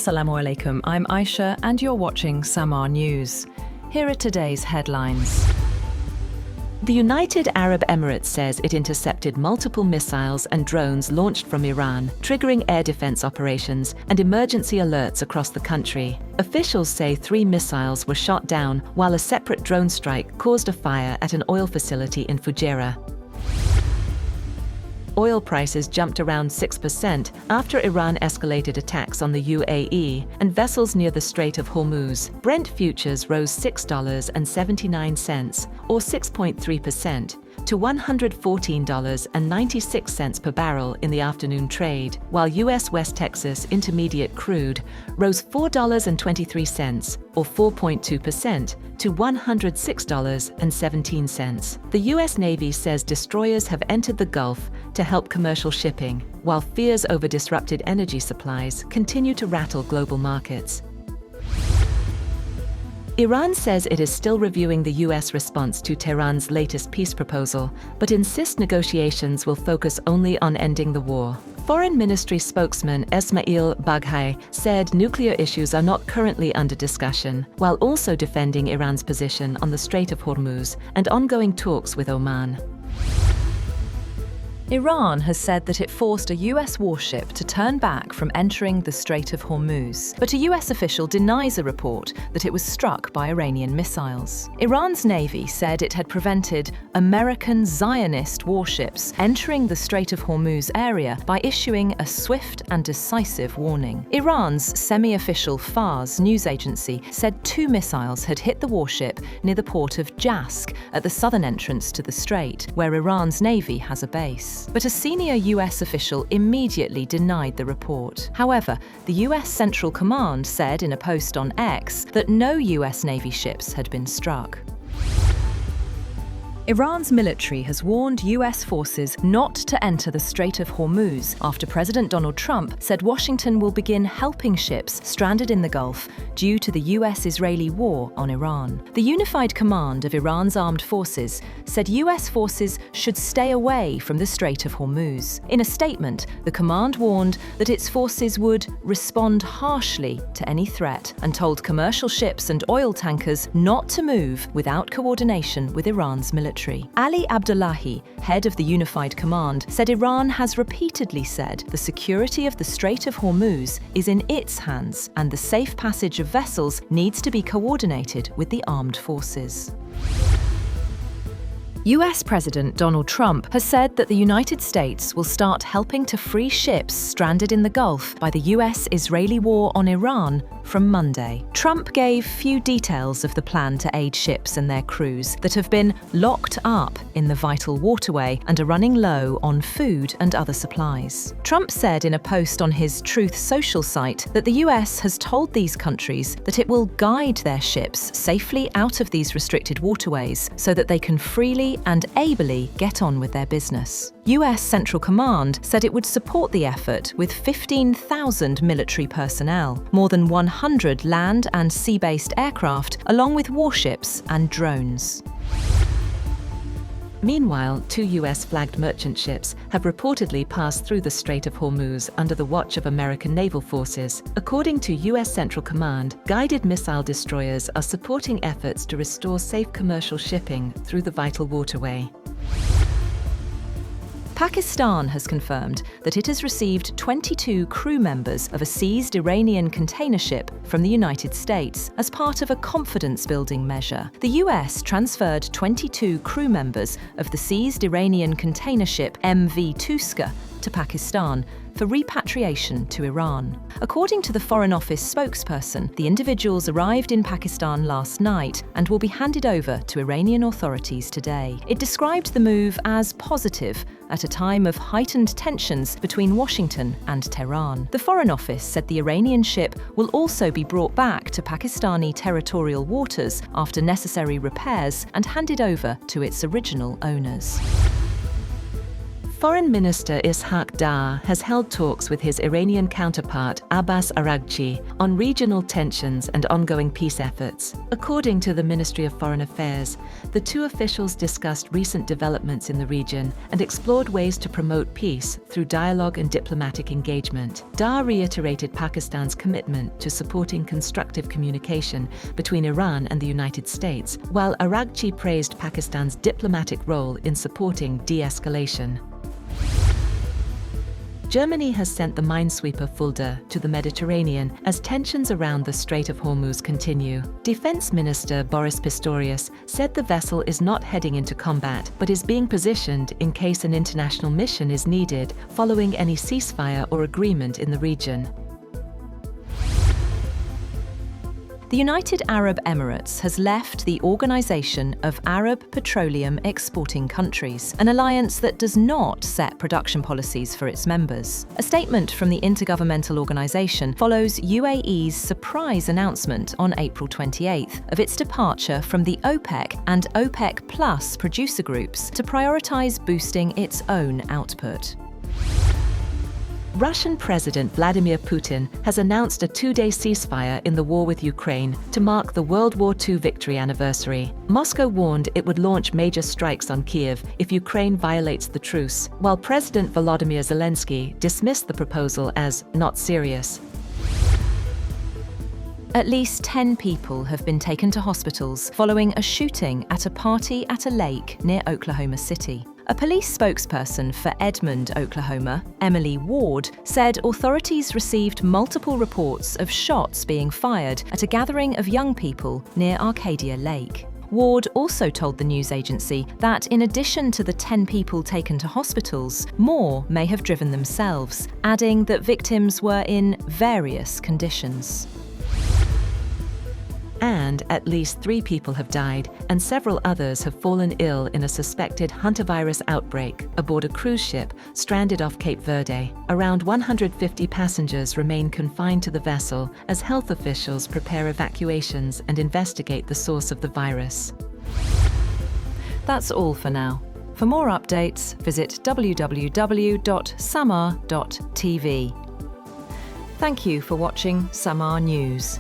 Assalamu alaikum, I'm Aisha and you're watching Samaa News. Here are today's headlines. The United Arab Emirates says it intercepted multiple missiles and drones launched from Iran, triggering air defense operations and emergency alerts across the country. Officials say 3 missiles were shot down while a separate drone strike caused a fire at an oil facility in Fujairah. Oil prices jumped around 6% after Iran escalated attacks on the UAE and vessels near the Strait of Hormuz. Brent futures rose $6.79, or 6.3%, to $114.96 per barrel in the afternoon trade, while U.S. West Texas Intermediate crude rose $4.23, or 4.2%, to $106.17. The U.S. Navy says destroyers have entered the Gulf to help commercial shipping, while fears over disrupted energy supplies continue to rattle global markets. Iran says it is still reviewing the U.S. response to Tehran's latest peace proposal, but insists negotiations will focus only on ending the war. Foreign Ministry spokesman Esmail Baghai said nuclear issues are not currently under discussion, while also defending Iran's position on the Strait of Hormuz and ongoing talks with Oman. Iran has said that it forced a US warship to turn back from entering the Strait of Hormuz, but a US official denies a report that it was struck by Iranian missiles. Iran's Navy said it had prevented American Zionist warships entering the Strait of Hormuz area by issuing a swift and decisive warning. Iran's semi-official Fars news agency said 2 missiles had hit the warship near the port of Jask at the southern entrance to the strait, where Iran's Navy has a base. But a senior US official immediately denied the report. However, the US Central Command said in a post on X that no US Navy ships had been struck. Iran's military has warned US forces not to enter the Strait of Hormuz after President Donald Trump said Washington will begin helping ships stranded in the Gulf due to the US-Israeli war on Iran. The unified command of Iran's armed forces said US forces should stay away from the Strait of Hormuz. In a statement, the command warned that its forces would respond harshly to any threat and told commercial ships and oil tankers not to move without coordination with Iran's military. Ali Abdullahi, head of the Unified Command, said Iran has repeatedly said the security of the Strait of Hormuz is in its hands and the safe passage of vessels needs to be coordinated with the armed forces. US President Donald Trump has said that the United States will start helping to free ships stranded in the Gulf by the US-Israeli war on Iran from Monday. Trump gave few details of the plan to aid ships and their crews that have been locked up in the vital waterway and are running low on food and other supplies. Trump said in a post on his Truth Social site that the US has told these countries that it will guide their ships safely out of these restricted waterways so that they can freely and ably get on with their business. US Central Command said it would support the effort with 15,000 military personnel, more than 100 land and sea-based aircraft, along with warships and drones. Meanwhile, 2 US-flagged merchant ships have reportedly passed through the Strait of Hormuz under the watch of American naval forces. According to US Central Command, guided missile destroyers are supporting efforts to restore safe commercial shipping through the vital waterway. Pakistan has confirmed that it has received 22 crew members of a seized Iranian container ship from the United States as part of a confidence-building measure. The US transferred 22 crew members of the seized Iranian container ship MV Tuska to Pakistan for repatriation to Iran. According to the Foreign Office spokesperson, the individuals arrived in Pakistan last night and will be handed over to Iranian authorities today. It described the move as positive at a time of heightened tensions between Washington and Tehran. The Foreign Office said the Iranian ship will also be brought back to Pakistani territorial waters after necessary repairs and handed over to its original owners. Foreign Minister Ishaq Dar has held talks with his Iranian counterpart Abbas Araghchi on regional tensions and ongoing peace efforts. According to the Ministry of Foreign Affairs, the two officials discussed recent developments in the region and explored ways to promote peace through dialogue and diplomatic engagement. Dar reiterated Pakistan's commitment to supporting constructive communication between Iran and the United States, while Araghchi praised Pakistan's diplomatic role in supporting de-escalation. Germany has sent the minesweeper Fulda to the Mediterranean as tensions around the Strait of Hormuz continue. Defense Minister Boris Pistorius said the vessel is not heading into combat, but is being positioned in case an international mission is needed following any ceasefire or agreement in the region. The United Arab Emirates has left the Organisation of Arab Petroleum Exporting Countries, an alliance that does not set production policies for its members. A statement from the intergovernmental organisation follows UAE's surprise announcement on April 28th of its departure from the OPEC and OPEC Plus producer groups to prioritise boosting its own output. Russian President Vladimir Putin has announced a two-day ceasefire in the war with Ukraine to mark the World War II victory anniversary. Moscow warned it would launch major strikes on Kyiv if Ukraine violates the truce, while President Volodymyr Zelensky dismissed the proposal as not serious. At least 10 people have been taken to hospitals following a shooting at a party at a lake near Oklahoma City. A police spokesperson for Edmond, Oklahoma, Emily Ward, said authorities received multiple reports of shots being fired at a gathering of young people near Arcadia Lake. Ward also told the news agency that in addition to the 10 people taken to hospitals, more may have driven themselves, adding that victims were in various conditions. And at least 3 people have died, and several others have fallen ill in a suspected hantavirus outbreak aboard a cruise ship stranded off Cape Verde. Around 150 passengers remain confined to the vessel as health officials prepare evacuations and investigate the source of the virus. That's all for now. For more updates, visit www.samaa.tv. Thank you for watching Samaa News.